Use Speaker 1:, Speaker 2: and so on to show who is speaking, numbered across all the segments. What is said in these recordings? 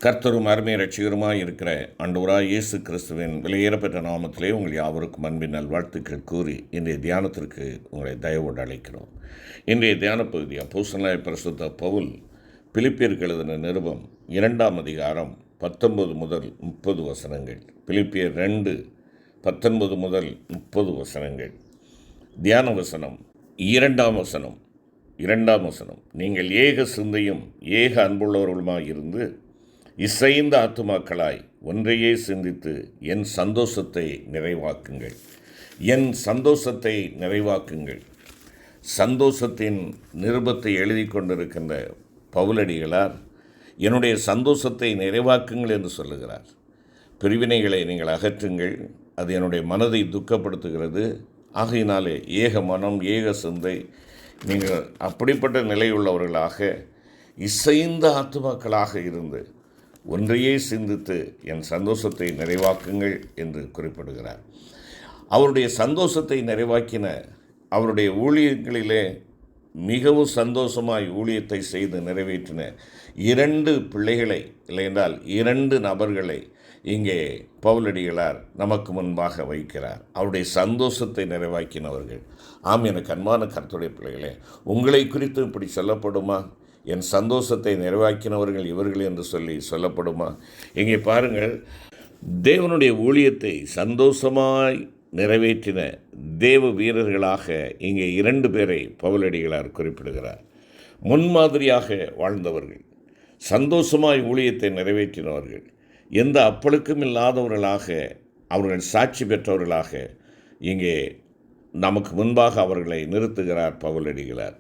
Speaker 1: கர்த்தரும் அருமை ரட்சிகருமாய் இருக்கிற ஆண்டவராய் இயேசு கிறிஸ்துவின் விலையேறப்பெற்ற நாமத்திலே உங்கள் யாவருக்கும் அன்பின் நல்வாழ்த்துக்கள் கூறி இன்றைய தியானத்திற்கு உங்களை தயவோடு அழைக்கிறோம். இன்றைய தியான பகுதி அப்போஸ்தலனாகிய பரிசுத்த பவுல் பிலிப்பியருக்கு எழுதின நிருபம் 2ஆம் அதிகாரம் 19 முதல் 30 வசனங்கள். பிலிப்பியர் 2:19 முதல் 30 வசனங்கள். தியான வசனம் 2ஆம் வசனம். 2ஆம் வசனம், நீங்கள் ஏக சிந்தையும் ஏக அன்புள்ளவர்களுமாய் இருந்து இசைந்த ஆத்துமாக்களாய் ஒன்றையே சிந்தித்து என் சந்தோஷத்தை நிறைவாக்குங்கள். என் சந்தோஷத்தை நிறைவாக்குங்கள். சந்தோஷத்தின் நிருபத்தை எழுதி கொண்டிருக்கின்ற பவுலடிகளார் என்னுடைய சந்தோஷத்தை நிறைவாக்குங்கள் என்று சொல்லுகிறார். பிரிவினைகளை நீங்கள் அகற்றுங்கள், அது என்னுடைய மனதை துக்கப்படுத்துகிறது. ஆகையினாலே ஏக மனம் ஏக சிந்தை, நீங்கள் அப்படிப்பட்ட நிலையுள்ளவர்களாக இசைந்த ஆத்துமாக்களாக இருந்து ஒன்றையே சிந்தித்து என் சந்தோஷத்தை நிறைவாக்குங்கள் என்று குறிப்பிடுகிறார். அவருடைய சந்தோஷத்தை நிறைவாக்கின அவருடைய ஊழியர்களிலே மிகவும் சந்தோஷமாய் ஊழியத்தை செய்து நிறைவேற்றின 2 பிள்ளைகளை, இல்லையென்றால் 2 நபர்களை இங்கே பவுலடிகளார் நமக்கு முன்பாக வைக்கிறார். அவருடைய சந்தோஷத்தை நிறைவாக்கினவர்கள். ஆம், எனக்கு அன்பான கர்த்தருடைய பிள்ளைகளே, உங்களை குறித்து இப்படி சொல்லப்படுமா? என் சந்தோஷத்தை நிறைவாக்கினவர்கள் இவர்கள் என்று சொல்லப்படுமா? இங்கே பாருங்கள், தேவனுடைய ஊழியத்தை சந்தோஷமாய் நிறைவேற்றின தேவ வீரர்களாக இங்கே 2 பேரை பவுலடிகளார் குறிப்பிடுகிறார். முன்மாதிரியாக வாழ்ந்தவர்கள், சந்தோஷமாய் ஊழியத்தை நிறைவேற்றினவர்கள், எந்த அப்பழுக்கும் இல்லாதவர்களாக அவர்கள் சாட்சி பெற்றவர்களாக இங்கே நமக்கு முன்பாக அவர்களை நிறுத்துகிறார் பவுலடிகளார்.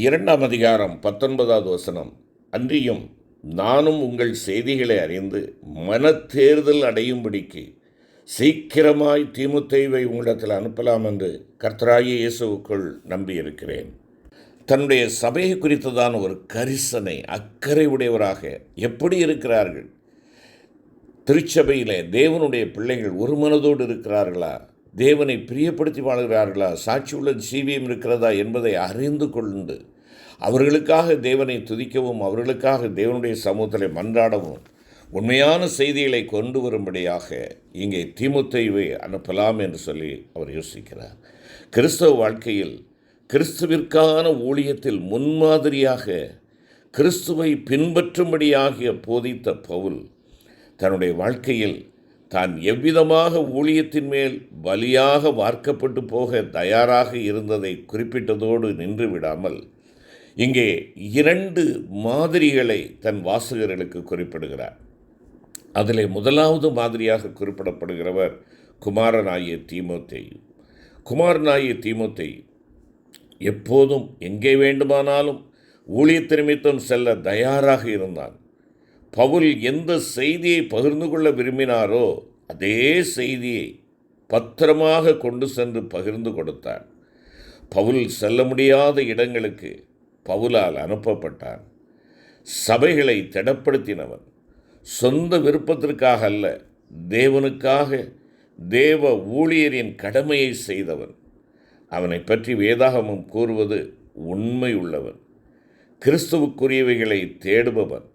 Speaker 1: 2ஆம் அதிகாரம் 19வது வசனம், அன்றியும் நானும் உங்கள் செய்திகளை அறிந்து மனத்தேர்தல் அடையும்படிக்கு சீக்கிரமாய் தீமோத்தேயுவை உங்களிடத்தில் அனுப்பலாம் என்று கர்த்தராகிய இயேசுவுக்குள் நம்பியிருக்கிறேன். தன்னுடைய சபையை குறித்ததான ஒரு கரிசனை, அக்கறை உடையவராக எப்படி இருக்கிறார்கள்? திருச்சபையிலே தேவனுடைய பிள்ளைகள் ஒரு மனதோடு இருக்கிறார்களா? தேவனை பிரியப்படுத்தி வாழ்கிறார்களா? சாட்சியுள்ள ஜீவியம் இருக்கிறதா என்பதை அறிந்து கொண்டு அவர்களுக்காக தேவனை துதிக்கவும் அவர்களுக்காக தேவனுடைய சமூகத்தில் மன்றாடவும் உண்மையான செய்திகளை கொண்டு வரும்படியாக இங்கே தீமோத்தேயுவை அனுப்பலாம் என்று சொல்லி அவர் யோசிக்கிறார். கிறிஸ்தவ வாழ்க்கையில் கிறிஸ்துவிற்கான ஊழியத்தில் முன்மாதிரியாக கிறிஸ்துவை பின்பற்றும்படியாக போதித்த பவுல் தன்னுடைய வாழ்க்கையில் தான் எவ்விதமாக ஊழியத்தின் மேல் பலியாக வார்க்கப்பட்டு போக தயாராக இருந்ததை குறிப்பிட்டதோடு நின்று விடாமல் இங்கே 2 மாதிரிகளை தன் வாசகர்களுக்கு குறிப்பிடுகிறார். அதிலே முதலாவது மாதிரியாக குறிப்பிடப்படுகிறவர் குமாரனாகிய தீமோத்தேயு. குமாரனாகிய தீமோத்தேயு எப்போதும் எங்கே வேண்டுமானாலும் ஊழியத்து நிமித்தம் செல்ல தயாராக இருந்தான். பவுல் எந்த செய்தியை பகிர்ந்து கொள்ள விரும்பினாரோ அதே செய்தியை பத்திரமாக கொண்டு சென்று பகிர்ந்து கொடுத்தான். பவுல் செல்ல முடியாத இடங்களுக்கு பவுலால் அனுப்பப்பட்டான். சபைகளை திடப்படுத்தினவன். சொந்த விருப்பத்திற்காக அல்ல, தேவனுக்காக தேவ ஊழியரின் கடமையை செய்தவன். அவனை பற்றி வேதாகமம் கூறுவது உண்மை உள்ளவன், கிறிஸ்துவுக்குரியவைகளை தேடுபவன்,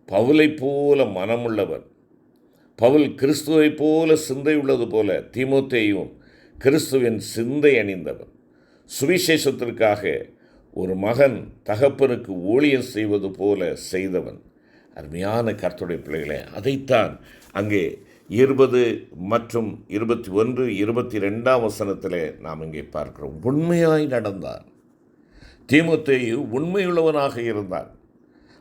Speaker 1: பவுலை போல மனமுள்ளவன். பவுல் கிறிஸ்துவை போல சிந்தை உள்ளது போல தீமோத்தேயும் கிறிஸ்துவின் சிந்தை அணிந்தவன். சுவிசேஷத்திற்காக ஒரு மகன் தகப்பனுக்கு ஊழியம் செய்வது போல செய்தவன். அருமையான கர்த்தருடைய பிள்ளைகளே, அதைத்தான் அங்கே 20 மற்றும் 21, 22ஆம் வசனத்திலே நாம் இங்கே பார்க்கிறோம். உண்மையாய் நடந்தான். தீமோத்தேயு உண்மையுள்ளவனாக இருந்தான்.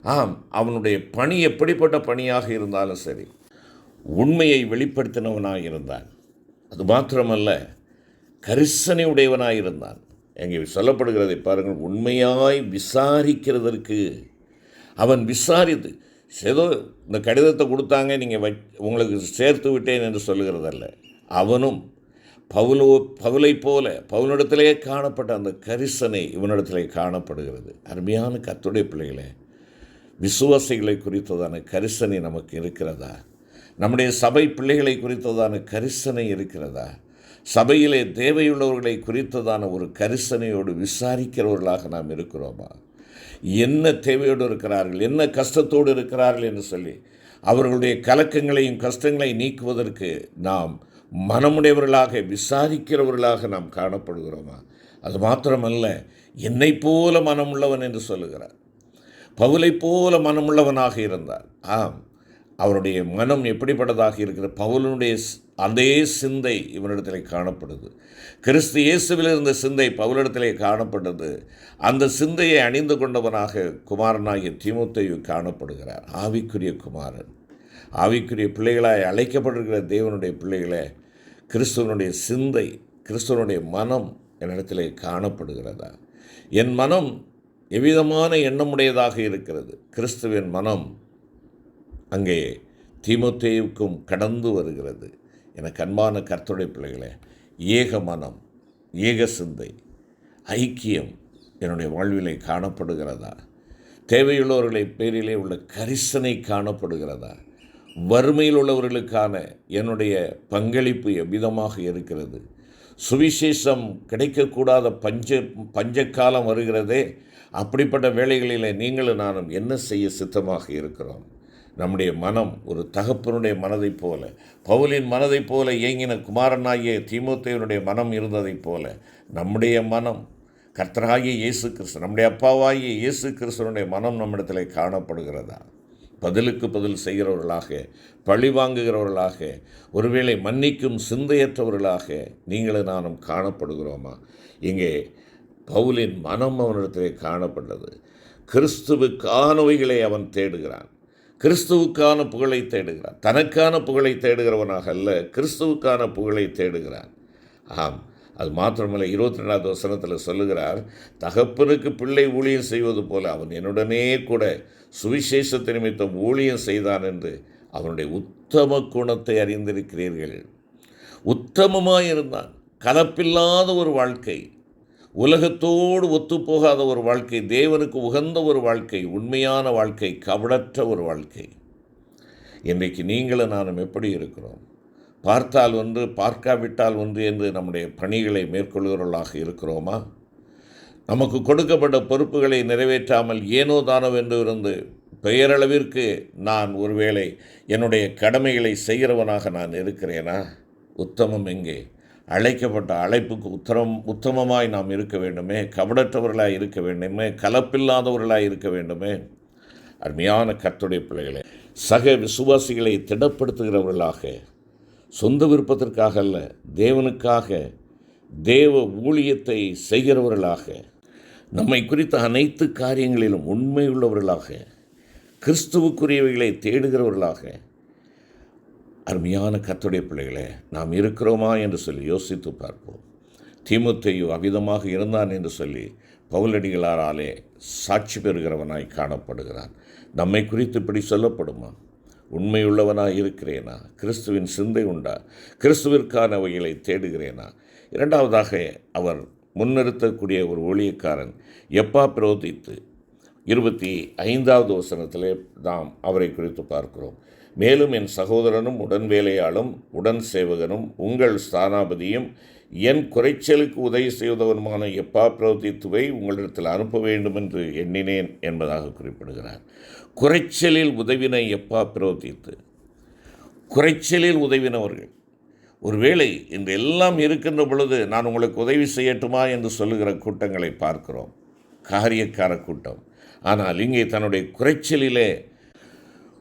Speaker 1: ஆம், அவனுடைய பணி எப்படிப்பட்ட பணியாக இருந்தாலும் சரி, உண்மையை வெளிப்படுத்தினவனாக இருந்தான். அது மாத்திரமல்ல, கரிசனை உடையவனாக இருந்தான். எங்கே சொல்லப்படுகிறதை பாருங்கள், உண்மையாய் விசாரிக்கிறதற்கு அவன் விசாரித்து, ஏதோ இந்த கடிதத்தை கொடுத்தாங்க நீங்கள் உங்களுக்கு சேர்த்து விட்டேன் என்று சொல்லுகிறதல்ல. அவனும் பவுலை போல பவுலிடத்திலே காணப்பட்ட அந்த கரிசனை இவனிடத்திலே காணப்படுகிறது. அருமையான கர்த்தருடைய பிள்ளைகளே, விசுவாசிகளை குறித்ததான கரிசனை நமக்கு இருக்கிறதா? நம்முடைய சபை பிள்ளைகளை குறித்ததான கரிசனை இருக்கிறதா? சபையிலே தேவையுள்ளவர்களை குறித்ததான ஒரு கரிசனையோடு விசாரிக்கிறவர்களாக நாம் இருக்கிறோமா? என்ன தேவையோடு இருக்கிறார்கள், என்ன கஷ்டத்தோடு இருக்கிறார்கள் என்று சொல்லி அவர்களுடைய கலக்கங்களையும் கஷ்டங்களை நீக்குவதற்கு நாம் மனமுடையவர்களாக விசாரிக்கிறவர்களாக நாம் காணப்படுகிறோமா? அது மாத்திரமல்ல, என்னை போல மனமுள்ளவன் என்று சொல்லுகிறார். பவுலை போல மனமுள்ளவனாக இருந்தார். ஆம், அவருடைய மனம் எப்படிப்பட்டதாக இருக்கிறது? பவுலனுடைய அதே சிந்தை இவனிடத்திலே காணப்படுது. கிறிஸ்து இயேசுவில் இருந்த சிந்தை பவுலிடத்திலே காணப்பட்டது. அந்த சிந்தையை அணிந்து கொண்டவனாக குமாரனாகிய தீமோத்தேயு காணப்படுகிறார். ஆவிக்குரிய குமாரன், ஆவிக்குரிய பிள்ளைகளாய் அழைக்கப்பட்டிருக்கிற தேவனுடைய பிள்ளைகளே, கிறிஸ்துவனுடைய சிந்தை, கிறிஸ்துவனுடைய மனம் என்னிடத்திலே காணப்படுகிறதா? என் மனம் எவ்விதமான எண்ணமுடையதாக இருக்கிறது? கிறிஸ்துவின் மனம் அங்கே தீமோத்தேயுவுக்கும் கடந்து வருகிறது. எனக்கு அன்பான கர்த்தருடைய பிள்ளைகளே, ஏக மனம், ஏக சிந்தை, ஐக்கியம் என்னுடைய வாழ்விலே காணப்படுகிறதா? தேவையுள்ளவர்களை பேரிலே உள்ள கரிசனை காணப்படுகிறதா? வறுமையில் உள்ளவர்களுக்கான என்னுடைய பங்களிப்பு எவ்விதமாக இருக்கிறது? சுவிசேஷம் கிடைக்கக்கூடாத பஞ்சக்காலம் வருகிறதே, அப்படிப்பட்ட வேளைகளில் நீங்களும் நானும் என்ன செய்ய சித்தமாக இருக்கிறோம்? நம்முடைய மனம் ஒரு தகப்பனுடைய மனதைப் போல, பவுலின் மனதைப் போல இயங்கின குமாரனாகிய தீமோத்தேயுனுடைய மனம் இருந்ததைப் போல நம்முடைய மனம், கர்த்தராகிய இயேசு கிறிஸ்து, நம்முடைய அப்பாவாகிய இயேசு கிறிஸ்துவனுடைய மனம் நம்மிடத்தில் காணப்படுகிறதா? பதிலுக்கு பதில் செய்கிறவர்களாக, பழி வாங்குகிறவர்களாக, ஒருவேளை மன்னிக்கும் சிந்தையற்றவர்களாக நீங்களும் நானும் காணப்படுகிறோமா? இங்கே பவுலின் மனம் அவனிடத்திலே காணப்பட்டது. கிறிஸ்துவுக்கானவைகளை அவன் தேடுகிறான். கிறிஸ்துவுக்கான புகழை தேடுகிறான். தனக்கான புகழை தேடுகிறவனாக அல்ல, கிறிஸ்துவுக்கான புகழை தேடுகிறான். ஆம், அது மாத்திரமல்ல, 22வது வசனத்தில் சொல்லுகிறார், தகப்பனுக்கு பிள்ளை ஊழியம் செய்வது போல அவன் என்னுடனே கூட சுவிசேஷத்தை நிமித்தம் ஊழியம் செய்தான் என்று அவனுடைய உத்தம குணத்தை அறிந்திருக்கிறீர்கள். உத்தமமாயிருந்தான். கலப்பில்லாத ஒரு வாழ்க்கை, உலகத்தோடு ஒத்துப்போகாத ஒரு வாழ்க்கை, தேவனுக்கு உகந்த ஒரு வாழ்க்கை, உண்மையான வாழ்க்கை, கபடற்ற ஒரு வாழ்க்கை. இன்றைக்கு நீங்களும் நானும் எப்படி இருக்கிறோம்? பார்த்தால் ஒன்று, பார்க்காவிட்டால் ஒன்று என்று நம்முடைய பணிகளை மேற்கொள்கிறவர்களாக இருக்கிறோமா? நமக்கு கொடுக்கப்பட்ட பொறுப்புகளை நிறைவேற்றாமல் ஏனோ தானவென்று இருந்து பெயரளவிற்கு நான் ஒருவேளை என்னுடைய கடமைகளை செய்கிறவனாக நான் இருக்கிறேனா? உத்தமம் எங்கே? அழைக்கப்பட்ட அழைப்புக்கு உத்தமமாய் நாம் இருக்க வேண்டுமே, கபடற்றவர்களாய் இருக்க வேண்டுமே, கலப்பில்லாதவர்களாய் இருக்க வேண்டுமே. அருமையான கர்த்தருடைய பிள்ளைகளே, சக விசுவாசிகளை திடப்படுத்துகிறவர்களாக, சொந்த விருப்பத்திற்காக அல்ல, தேவனுக்காக தேவ ஊழியத்தை செய்கிறவர்களாக, நம்மை குறித்த அனைத்து காரியங்களிலும் உண்மையுள்ளவர்களாக, கிறிஸ்துவுக்குரியவைகளை தேடுகிறவர்களாக, அருமையான கர்த்தருடைய பிள்ளைகளே, நாம் இருக்கிறோமா என்று சொல்லி யோசித்து பார்ப்போம். தீமோத்தேயு அவ்விதமாக இருந்தான் என்று சொல்லி பவுலடிகளாராலே சாட்சி பெறுகிறவனாய் காணப்படுகிறான். நம்மை குறித்து இப்படி சொல்லப்படுமா? உண்மையுள்ளவனாய் இருக்கிறேனா? கிறிஸ்துவின் சிந்தை உண்டா? கிறிஸ்துவிற்கானவைகளை தேடுகிறேனா? இரண்டாவதாக அவர் முன்னிறுத்தக்கூடிய ஒரு ஊழியக்காரன் எப்பாப்ரோதித்து 25வது வசனத்திலே நாம் அவரை குறித்து பார்க்கிறோம். மேலும் என் சகோதரனும் உடன் வேலையாளும் உடன் சேவகனும் உங்கள் ஸ்தானாபதியும் என் குறைச்சலுக்கு உதவி செய்வதவனுமான எப்பாப்ரோதித்துவை உங்களிடத்தில் அனுப்ப வேண்டும் என்று எண்ணினேன் என்பதாக குறிப்பிடுகிறார். குறைச்சலில் உதவின எப்பாப்ரோதித்து, குறைச்சலில் உதவினவர்கள். ஒருவேளை இந்த எல்லாம் இருக்கின்ற பொழுது நான் உங்களுக்கு உதவி செய்யட்டுமா என்று சொல்லுகிற கூட்டங்களை பார்க்கிறோம், காரியக்கார கூட்டம். ஆனால் இங்கே தன்னுடைய குறைச்சலிலே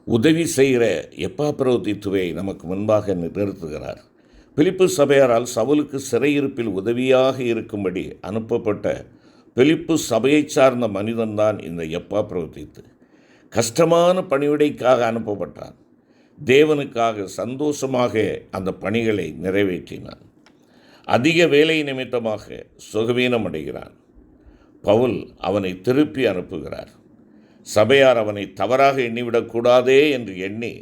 Speaker 1: உதவி செய்கிற எப்பாப்ரோதித்துவை நமக்கு முன்பாக நிறுத்துகிறார். பிலிப்பு சபையாரால் சவுலுக்கு சிறையிருப்பில் உதவியாக இருக்கும்படி அனுப்பப்பட்ட பிலிப்பு சபையை சார்ந்த மனிதன்தான் இந்த எப்பாப்ரோதித்து. கஷ்டமான பணிவிடைக்காக அனுப்பப்பட்டான். தேவனுக்காக சந்தோஷமாக அந்த பணிகளை நிறைவேற்றினான். அதிக வேலை நிமித்தமாக சுகவீனம் அடைகிறான். பவுல் அவனை திருப்பி அனுப்புகிறார். சபையார் அவனை தவறாக எண்ணிவிடக்கூடாதே என்று எண்ணி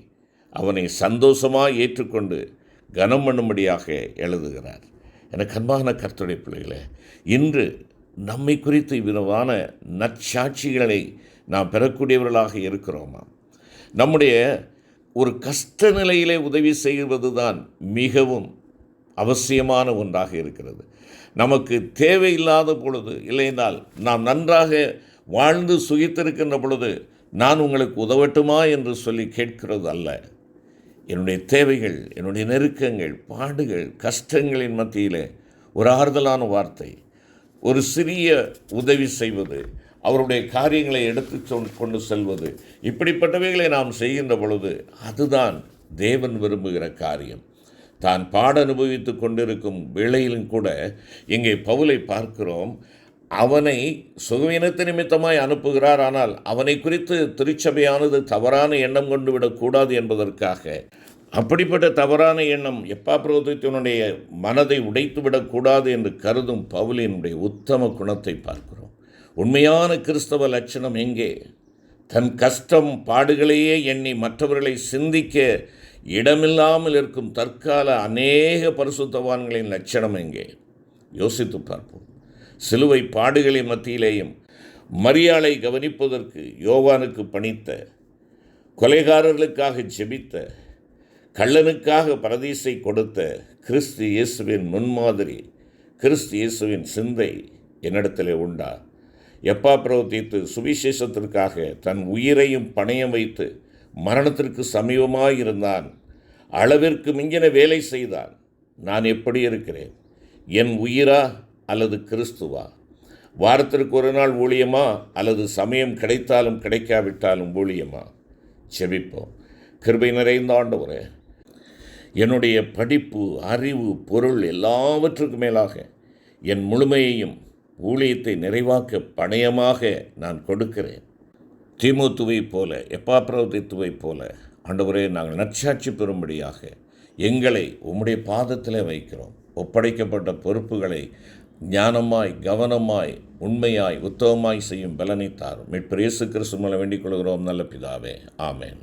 Speaker 1: அவனை சந்தோஷமாக ஏற்றுக்கொண்டு கனம் பண்ணும்படியாக எழுதுகிறார். எனக்கு அன்பான கர்த்தருடைய பிள்ளைகளே, இன்று நம்மை குறித்து இவ்விதமான நற்சாட்சிகளை நாம் பெறக்கூடியவர்களாக இருக்கிறோமா? நம்முடைய ஒரு கஷ்ட நிலையிலே உதவி செய்வது தான் மிகவும் அவசியமான ஒன்றாக இருக்கிறது. நமக்கு தேவையில்லாத பொழுது, இல்லையென்றால் நாம் நன்றாக வாழ்ந்து சுகித்திருக்கின்ற பொழுது நான் உங்களுக்கு உதவட்டுமா என்று சொல்லி கேட்கிறது அல்ல. என்னுடைய தேவைகள், என்னுடைய நெருக்கங்கள், பாடுகள், கஷ்டங்களின் மத்தியிலே ஒரு ஆறுதலான வார்த்தை, ஒரு சிறிய உதவி செய்வது, அவருடைய காரியங்களை எடுத்து கொண்டு செல்வது, இப்படிப்பட்டவைகளை நாம் செய்கின்ற பொழுது அதுதான் தேவன் விரும்புகிற காரியம். தான் பாட அனுபவித்து கொண்டிருக்கும் வேளையிலும் கூட இங்கே பவுலை பார்க்கிறோம். அவனை சுகவீனத்து நிமித்தமாய் அனுப்புகிறார். ஆனால் அவனை குறித்து திருச்சபையானது தவறான எண்ணம் கொண்டு விடக்கூடாது என்பதற்காக, அப்படிப்பட்ட தவறான எண்ணம் எப்பாப்ரோதித்தினுடைய மனதை உடைத்து விடக்கூடாது என்று கருதும் பவுலினுடைய உத்தம குணத்தை பார்க்கிறோம். உண்மையான கிறிஸ்தவ லட்சணம் எங்கே? தன் கஷ்டம் பாடுகளையே எண்ணி மற்றவர்களை சிந்திக்க இடமில்லாமல் இருக்கும் தற்கால அநேக பரிசுத்தவான்களின் லட்சணம் எங்கே? யோசித்து பார்ப்போம். சிலுவை பாடுகளின் மத்தியிலேயும் மரியாளை கவனிப்பதற்கு யோவானுக்கு பணித்த, கொலைகாரர்களுக்காக ஜெபித்த, கள்ளனுக்காக பரதீசை கொடுத்த கிறிஸ்து இயேசுவின் முன்மாதிரி, கிறிஸ்து இயேசுவின் சிந்தை என்னிடத்திலே உண்டா? எப்பாப்ரோதித்து சுவிசேஷத்திற்காக தன் உயிரையும் பணயம் வைத்து மரணத்திற்கு சமீபமாயிருந்தான். அளவிற்கு மிஞ்சின வேலை செய்தான். நான் எப்படி இருக்கிறேன்? என் உயிரா அல்லது கிறிஸ்துவா? வாரத்திற்கு ஒரு நாள் ஊழியமா அல்லது சமயம் கிடைத்தாலும் கிடைக்காவிட்டாலும் ஊழியமா? செபிப்போம். கிருபை நிறைந்த ஆண்டவரே, என்னுடைய படிப்பு, அறிவு, பொருள் எல்லாவற்றுக்கு மேலாக என் முழுமையையும் ஊழியத்தை நிறைவாக்க பணயமாக நான் கொடுக்கிறேன். தீமோத்துவை போல, எப்பாப்ரோதித்துவை போல ஆண்டவரே, நாங்கள் நற்சாட்சி பெறும்படியாக எங்களை உம்முடைய பாதத்திலே வைக்கிறோம். ஒப்படைக்கப்பட்ட பொறுப்புகளை ஞானமாய், கவனமாய், உண்மையாய், உத்தமமாய் செய்யும் பலனை தாரும். மீட்பர் இயேசு கிறிஸ்து மூலம் வேண்டிக் கொள்கிறோம் நல்ல பிதாவே. ஆமென்.